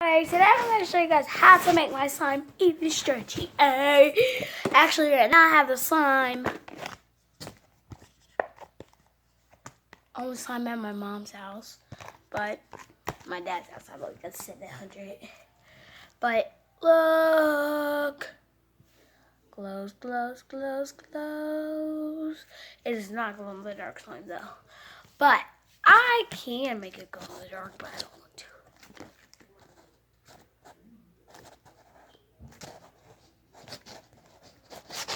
Alright, today I'm going to show you guys how to make my slime even stretchy. Actually, right now I have the slime. Only slime at my mom's house, but my dad's house I like that's 700. But look, glows. It is not glow in the dark slime though, but I can make it glow in the dark, but I don't want to.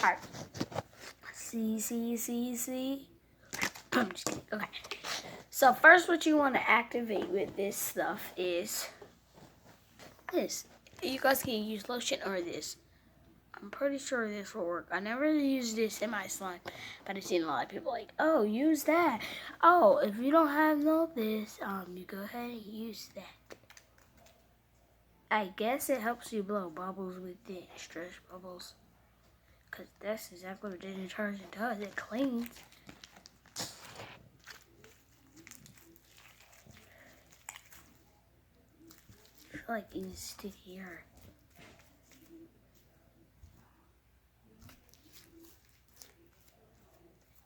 Alright. See. I'm just kidding. Okay. So first what you want to activate with this stuff is this. You guys can use lotion or this. I'm pretty sure this will work. I never used this in my slime, but I've seen a lot of people like, oh, use that. Oh, if you don't have this, you go ahead and use that. I guess it helps you blow bubbles with the stretch bubbles. Because that's exactly what the detergent does. It cleans. I feel like it needs stickier.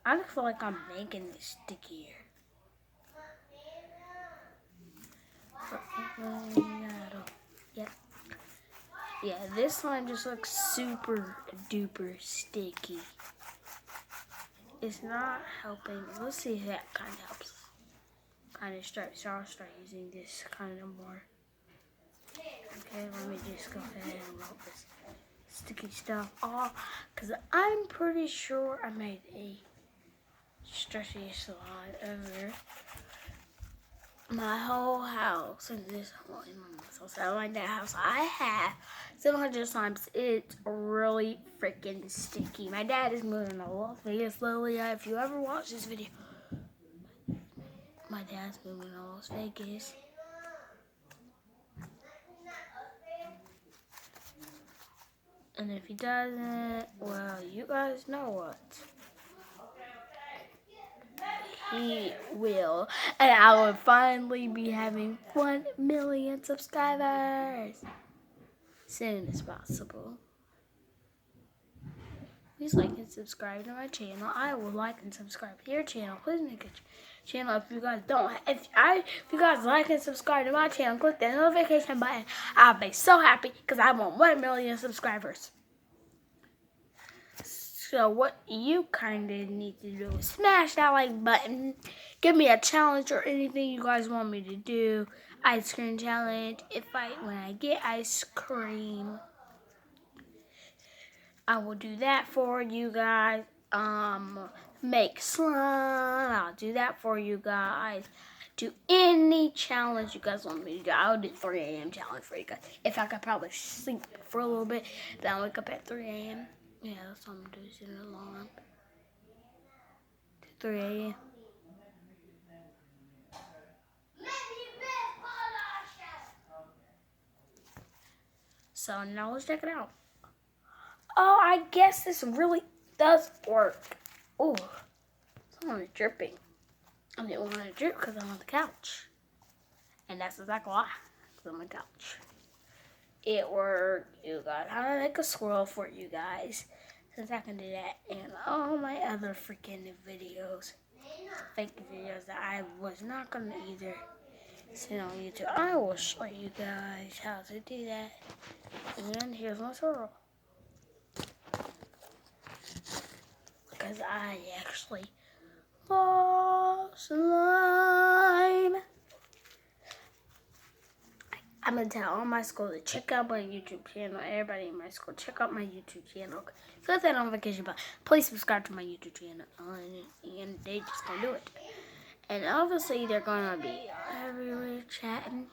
I just feel like I'm making it stickier. Yeah, this slime just looks super duper sticky. It's not helping. Let's see if that kind of helps. Kind of start. So I'll start using this kind of more. Okay, let me just go ahead and roll this sticky stuff off, because I'm pretty sure I made a stretchy slime ever. My whole house and this whole house, I like that house. I have 700 slimes. It's really freaking sticky. My dad is moving to Las Vegas slowly. If you ever watch this video, my dad's moving to Las Vegas. And if he doesn't, well, you guys know what. He will. And I will finally be having 1 million subscribers. Soon as possible. Please like and subscribe to my channel. I will like and subscribe to your channel. Please make a channel if you guys don't. If you guys like and subscribe to my channel, click the notification button. I'll be so happy because I want 1 million subscribers. So what you kind of need to do is smash that like button. Give me a challenge or anything you guys want me to do. Ice cream challenge. When I get ice cream, I will do that for you guys. Make slime. I'll do that for you guys. Do any challenge you guys want me to do. I'll do 3 a.m. challenge for you guys. If I could probably sleep for a little bit, then I'll wake up at 3 a.m. Yeah, that's what I'm gonna do. Set an alarm. 3 a.m. So now let's check it out. Oh, I guess this really does work. Oh, someone is dripping. I didn't want to drip because I'm on the couch. And that's exactly why. Because I'm on the couch. It worked, you guys. I'm going to make a swirl for you guys. Since I can do that. And all my other freaking videos. Fake videos that I was not going to either send on YouTube. I will show you guys how to do that. And here's my swirl. Because I actually lost slime. I'm going to tell all my school to check out my YouTube channel. Everybody in my school, check out my YouTube channel. Click that notification button. Please subscribe to my YouTube channel. And they just going to do it. And obviously, they're going to be everywhere chatting.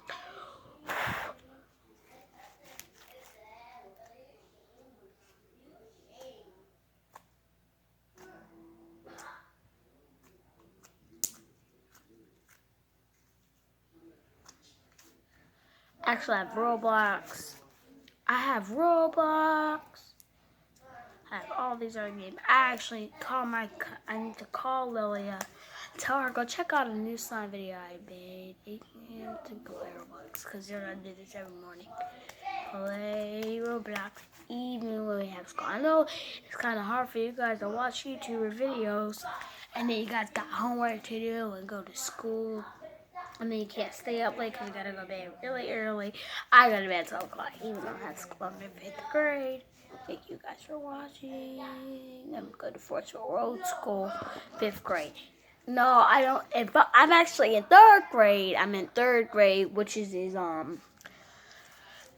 Actually, I have Roblox. I have all these other games. I need to call Lilia tell her go check out a new slime video I made. 8 a.m. to glare box, because they're gonna do this every morning. Play Roblox even when we have school. I know it's kind of hard for you guys to watch YouTuber videos, and then you guys got homework to do and go to school, and then you can't stay up late because you gotta go to bed really early. I go to bed at 12 o'clock, even though I have school. I'm in 5th grade. Thank you guys for watching. I'm going to Forest Road School, 5th grade. No, I don't. I'm actually in 3rd grade. I'm in 3rd grade, which is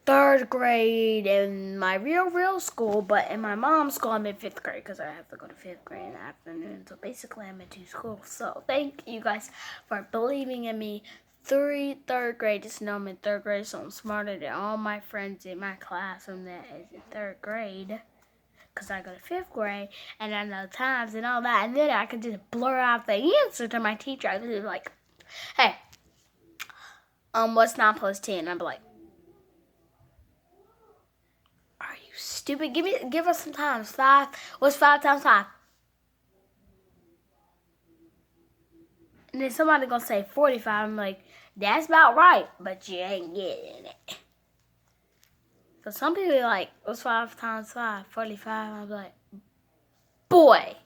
3rd grade in my real school, but in my mom's school, I'm in 5th grade because I have to go to 5th grade in the afternoon. So basically, I'm in 2 schools. So thank you guys for believing in me. 3rd grade, just know I'm in 3rd grade, so I'm smarter than all my friends in my classroom that is in 3rd grade. Because I go to 5th grade, and I know times and all that, and then I can just blur out the answer to my teacher. I can just be like, hey, what's 9 plus 10? I'm like, are you stupid? Give us some times. 5. What's 5 times 5? And then somebody gonna say 45. I'm like, that's about right, but you ain't getting it. So some people are like, what's 5 times 5? 45. I'm like, boy,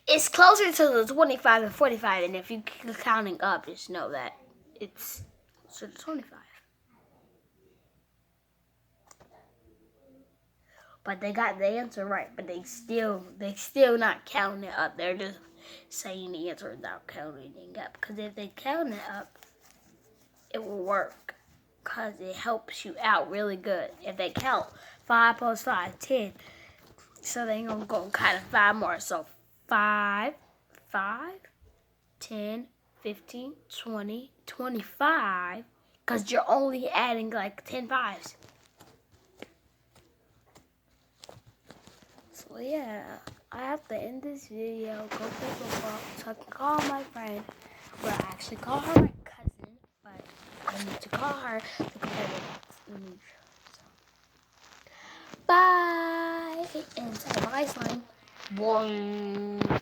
it's closer to the 25 and 45, and if you keep counting up, just know that it's closer to 25. But they got the answer right, but they still not counting it up. They're just saying the answer without counting it up. Because if they count it up, it will work. Because it helps you out really good. If they count 5 plus 5, 10. So they're going to go kind of 5 more. So 5, 10, 15, 20, 25. Because you're only adding like 10 fives. So yeah, I have to end this video, go play football, so I can call my friend. Well, I actually call her my cousin, but I need to call her to compare the bye! And say bye, slime. Boing.